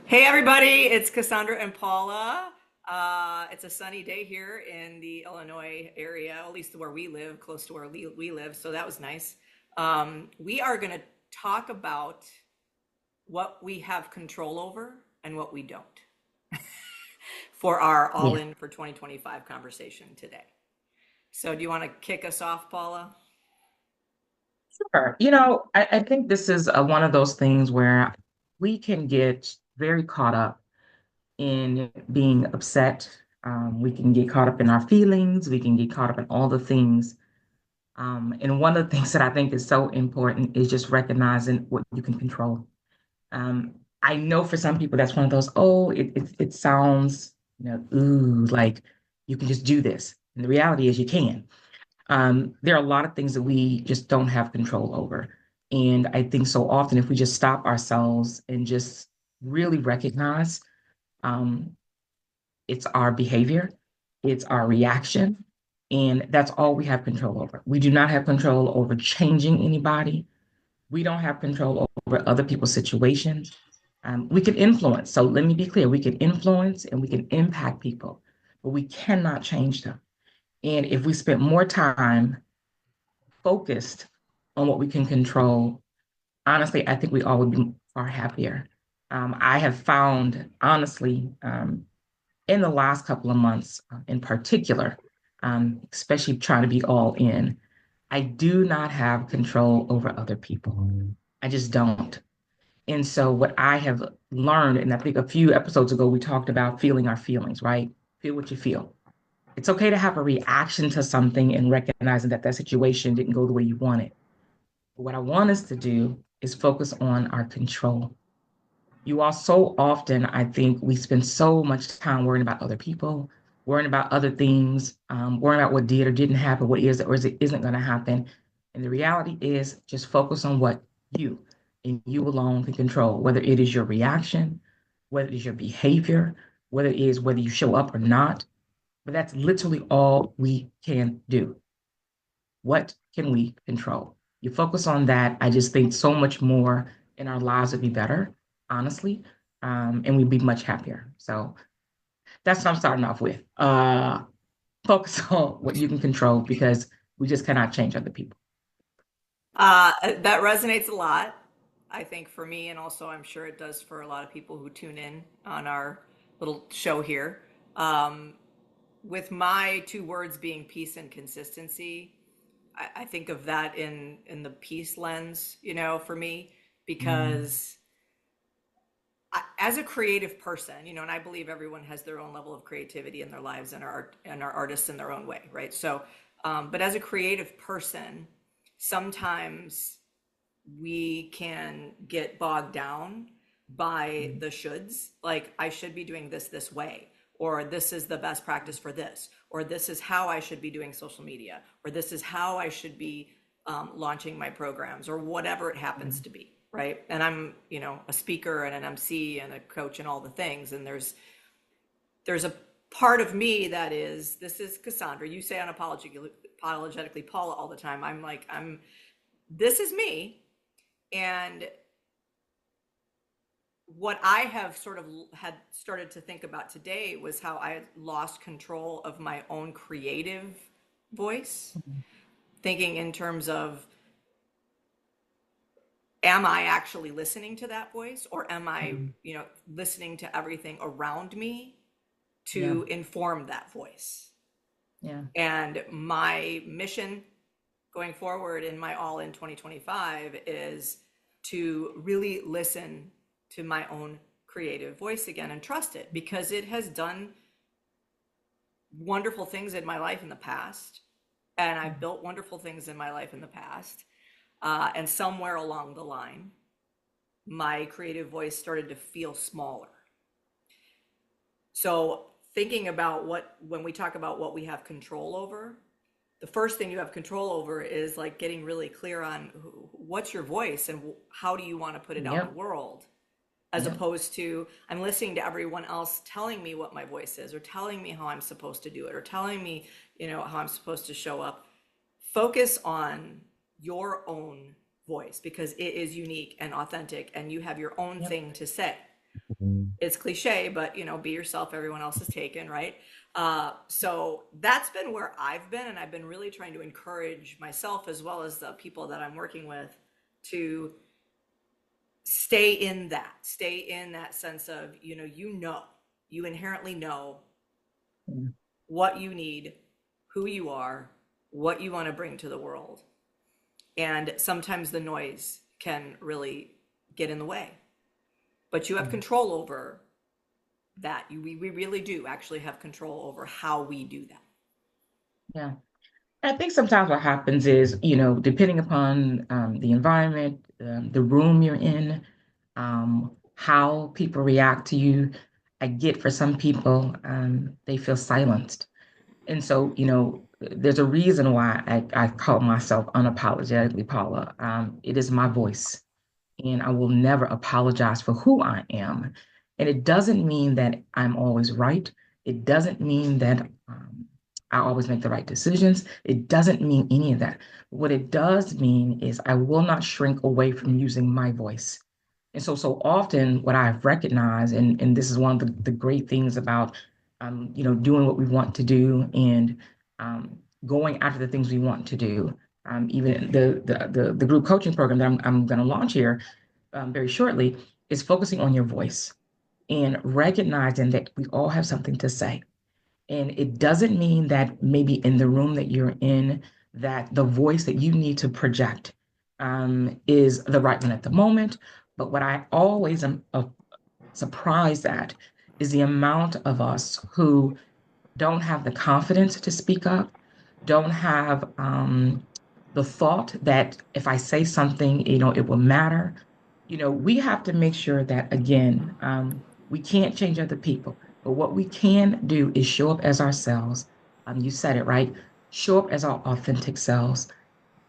Hey everybody, it's Cassandra and Paula. It's a sunny day here in the Illinois area, at least where we live, close to where we live, so that was nice. We are going to talk about what we have control over and what we don't for our All Yeah, In for 2025 conversation today. So, do you want to kick us off, Paula? sure. I think this is one of those things where we can get very caught up in being upset. We can get caught up in our feelings. We can get caught up in all the things. And one of the things that I think is so important is just recognizing what you can control. Um, I know for some people that's one of those, oh, it sounds, ooh, like you can just do this. And the reality is you can. There are a lot of things that we just don't have control over. And I think so often, if we just stop ourselves and just really recognize um, it's our behavior, it's our reaction, and that's all we have control over. We do not have control over changing anybody. We don't have control over other people's situations. We can influence. So let me be clear, we can influence and we can impact people, but we cannot change them. And if we spend more time focused on what we can control, honestly, I think we all would be far happier. I have found, honestly, in the last couple of months in particular, especially trying to be all in, I do not have control over other people. I just don't. And so, what I have learned, and I think a few episodes ago, we talked about feeling our feelings, right? Feel what you feel. It's okay to have a reaction to something and recognizing that that situation didn't go the way you wanted. What I want us to do is focus on our control. You all so often, I think we spend so much time worrying about other people, worrying about other things, worrying about what did or didn't happen, what is or isn't going to happen. And the reality is just focus on what you and you alone can control, whether it is your reaction, whether it is your behavior, whether it is whether you show up or not. But that's literally all we can do. What can we control? You focus on that. I just think so much more in our lives would be better, honestly, and we'd be much happier. So that's what I'm starting off with. Focus on what you can control because we just cannot change other people. That resonates a lot, I think, for me, and also I'm sure it does for a lot of people who tune in on our little show here. Um, with my two words being peace and consistency, I think of that in the peace lens, for me, because as a creative person, and I believe everyone has their own level of creativity in their lives and are artists in their own way, right? So, but as a creative person, sometimes we can get bogged down by the shoulds, like I should be doing this way, or this is the best practice for this, or this is how I should be doing social media, or this is how I should be launching my programs, or whatever it happens to be, right? And I'm, a speaker and an MC and a coach and all the things, and there's a part of me that is, this is Cassandra. You say unapologetically Paula all the time. I'm like, this is me. And what I have sort of had started to think about today was how I lost control of my own creative voice, thinking in terms of, am I actually listening to that voice, or am I, Mhm. listening to everything around me Yeah, to inform that voice? yeah, And my mission going forward in my All In 2025 is to really listen to my own creative voice again and trust it, because it has done wonderful things in my life in the past. And I've built wonderful things in my life in the past. And somewhere along the line, my creative voice started to feel smaller. So, thinking about when we talk about what we have control over, the first thing you have control over is like getting really clear on what's your voice and how do you want to put it out in the yep, world, as yep, opposed to I'm listening to everyone else telling me what my voice is, or telling me how I'm supposed to do it, or telling me, how I'm supposed to show up. Focus on your own voice because it is unique and authentic and you have your own yep, thing to say. It's cliche, but be yourself, everyone else is taken, right? So that's been where I've been, and I've been really trying to encourage myself as well as the people that I'm working with to stay in that sense of, you inherently know Yeah. what you need, who you are, what you want to bring to the world. And sometimes the noise can really get in the way, but you have control over that. We really do actually have control over how we do that. Yeah. I think sometimes what happens is, depending upon the environment, the room you're in, how people react to you, I get for some people, they feel silenced. And so, there's a reason why I call myself unapologetically Paula. It is my voice, and I will never apologize for who I am. And it doesn't mean that I'm always right. It doesn't mean that I always make the right decisions. It doesn't mean any of that. What it does mean is I will not shrink away from using my voice. And so often what I've recognized, and this is one of the great things about, doing what we want to do and um, going after the things we want to do. Even the group coaching program that I'm going to launch here very shortly is focusing on your voice and recognizing that we all have something to say. And it doesn't mean that maybe in the room that you're in, that the voice that you need to project is the right one at the moment. But what I always am surprised at is the amount of us who don't have the confidence to speak up, don't have the thought that if I say something, it will matter. We have to make sure that, again, we can't change other people, but what we can do is show up as ourselves. You said it right. Show up as our authentic selves,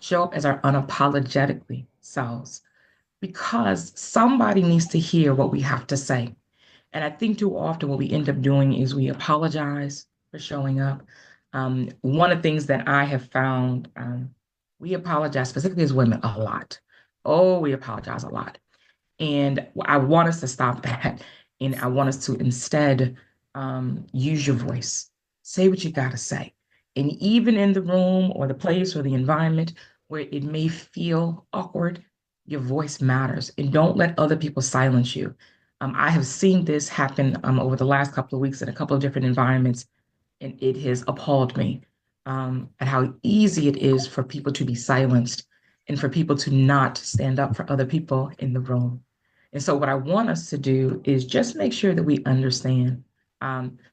show up as our unapologetically selves, because somebody needs to hear what we have to say. And I think too often what we end up doing is we apologize for showing up. One of the things that I have found, we apologize, specifically as women, a lot. Oh, we apologize a lot. And I want us to stop that. And I want us to instead use your voice. Say what you got to say. And even in the room or the place or the environment where it may feel awkward, your voice matters. And don't let other people silence you. I have seen this happen over the last couple of weeks in a couple of different environments, and it has appalled me at how easy it is for people to be silenced and for people to not stand up for other people in the room. And so, what I want us to do is just make sure that we understand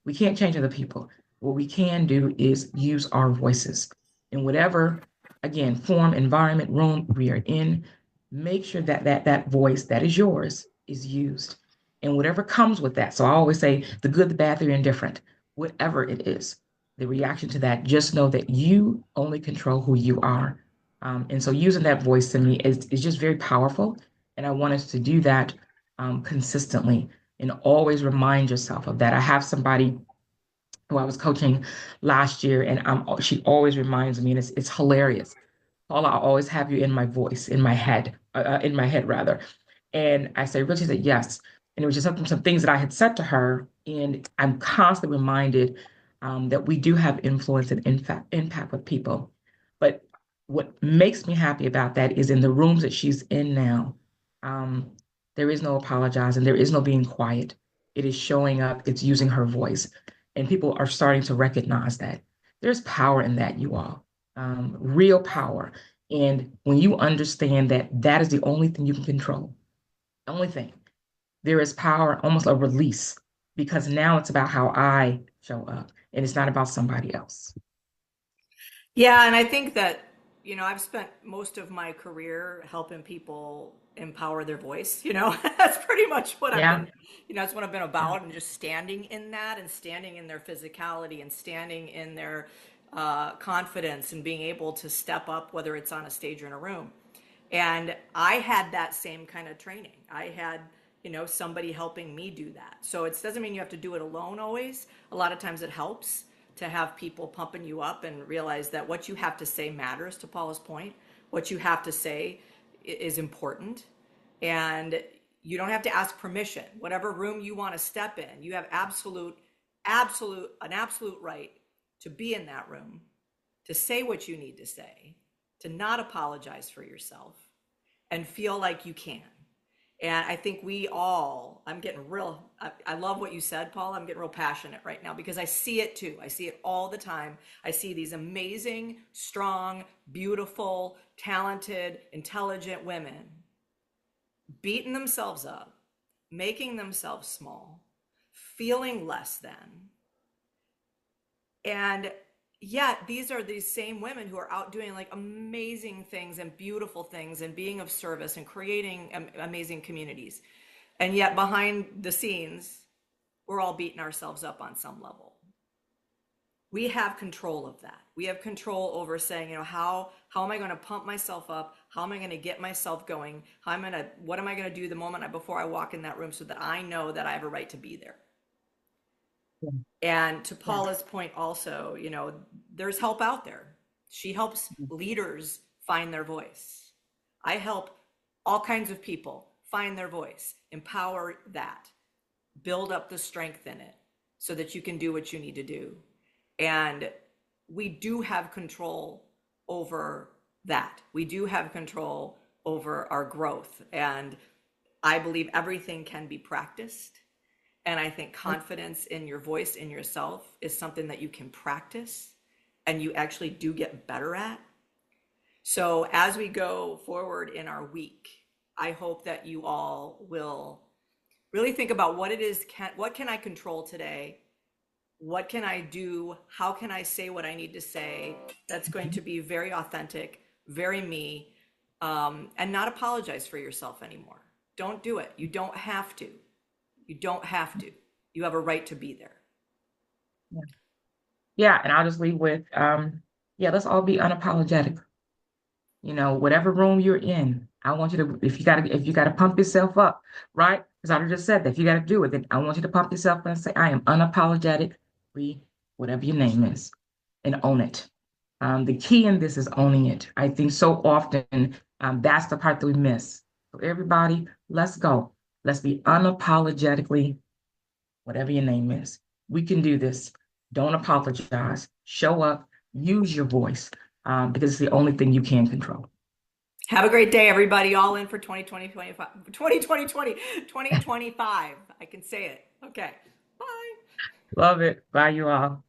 we can't change other people. What we can do is use our voices in whatever, again, form, environment, room we are in. Make sure that that voice that is yours is used, and whatever comes with that. So I always say the good, the bad, the indifferent, whatever it is, the reaction to that. Just know that you only control who you are, and so using that voice to me is just very powerful. And I want us to do that consistently and always remind yourself of that. I have somebody who I was coaching last year, and she always reminds me, and it's hilarious. Paula, I always have you in my voice, in my head rather. And I say, Richie said, yes. And it was just some things that I had said to her. And I'm constantly reminded that we do have influence and impact with people. But what makes me happy about that is in the rooms that she's in now, um, there is no apologizing, there is no being quiet. It is showing up, it's using her voice. And people are starting to recognize that. There's power in that, you all, real power. And when you understand that that is the only thing you can control, the only thing, there is power, almost a release, because now it's about how I show up and it's not about somebody else. Yeah, and I think that, I've spent most of my career helping people empower their voice, That's pretty much what I've Yeah. been, that's what I've been Yeah. about, and just standing in that and standing in their physicality and standing in their confidence and being able to step up, whether it's on a stage or in a room. And I had that same kind of training. I had, somebody helping me do that. So it doesn't mean you have to do it alone always. A lot of times it helps to have people pumping you up and realize that what you have to say matters, to Paula's point. What you have to say is important. And You don't have to ask permission. Whatever room you want to step in, you have an absolute right to be in that room, to say what you need to say, to not apologize for yourself, and feel like you can. And I think we all, I'm getting real, I love what you said, Paul. I'm getting real passionate right now because I see it too. I see it all the time. I see these amazing, strong, beautiful, talented, intelligent women beating themselves up, making themselves small, feeling less than. And yet, these are these same women who are out doing like amazing things and beautiful things and being of service and creating amazing communities. And yet, behind the scenes, we're all beating ourselves up on some level. We have control of that. We have control over saying, how am I going to pump myself up? How am I going to get myself going? What am I going to do the moment before I walk in that room so that I know that I have a right to be there? Yeah. And to Yeah. Paula's point also, there's help out there. She helps leaders find their voice. I help all kinds of people find their voice, empower that, build up the strength in it so that you can do what you need to do. And we do have control over that. We do have control over our growth. And I believe everything can be practiced. And I think confidence in your voice, in yourself, is something that you can practice and you actually do get better at. So as we go forward in our week, I hope that you all will really think about what it is, what can I control today? What can I do? How can I say what I need to say that's going to be very authentic, very me, and not apologize for yourself anymore? Don't do it. You don't have to. You don't have to. You have a right to be there. Yeah. Yeah, and I'll just leave with, yeah, let's all be unapologetic. Whatever room you're in, I want you to, if you gotta pump yourself up, right? Because I just said that if you gotta do it, then I want you to pump yourself up and say, I am unapologetically, whatever your name is, and own it. The key in this is owning it. I think so often that's the part that we miss. So everybody, let's go. Let's be unapologetically, whatever your name is. We can do this. Don't apologize. Show up. Use your voice because it's the only thing you can control. Have a great day, everybody. All in for 2020, 2025. I can say it. Okay. Bye. Love it. Bye, you all.